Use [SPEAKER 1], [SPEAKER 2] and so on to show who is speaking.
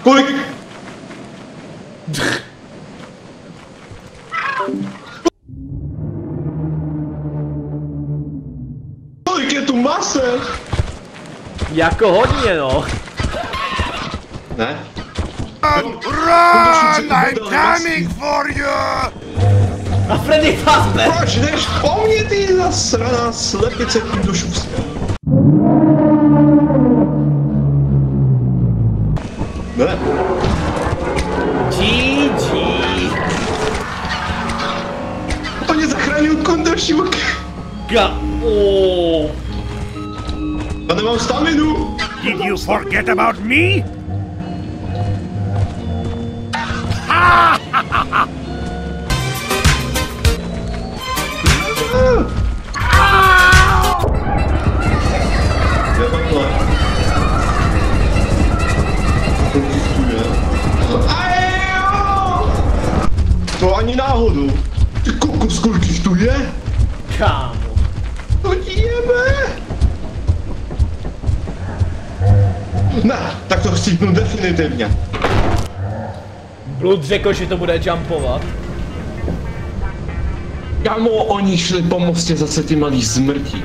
[SPEAKER 1] Kolik? Kolik je tu mase?
[SPEAKER 2] Jako hodně, no.
[SPEAKER 1] Ne?
[SPEAKER 3] Run! I'm coming for you!
[SPEAKER 2] A Freddy Fazbear!
[SPEAKER 1] Proč jdeš po mně, ty zasraná slepice, tím do šuste? Ne.
[SPEAKER 2] GG.
[SPEAKER 1] On mě zachránil kondošuk.
[SPEAKER 2] Oh.
[SPEAKER 1] Já nemám staminu.
[SPEAKER 3] Did you forget about me?
[SPEAKER 1] To ani náhodou. Ty kokos, kolik jich tu je?
[SPEAKER 2] Kámo.
[SPEAKER 1] To jebe. Ne, tak to chcípnu definitivně.
[SPEAKER 2] Blood řekl, že to bude jumpovat.
[SPEAKER 1] Kámo, oni šli po mostě zase ty malý zmrtí.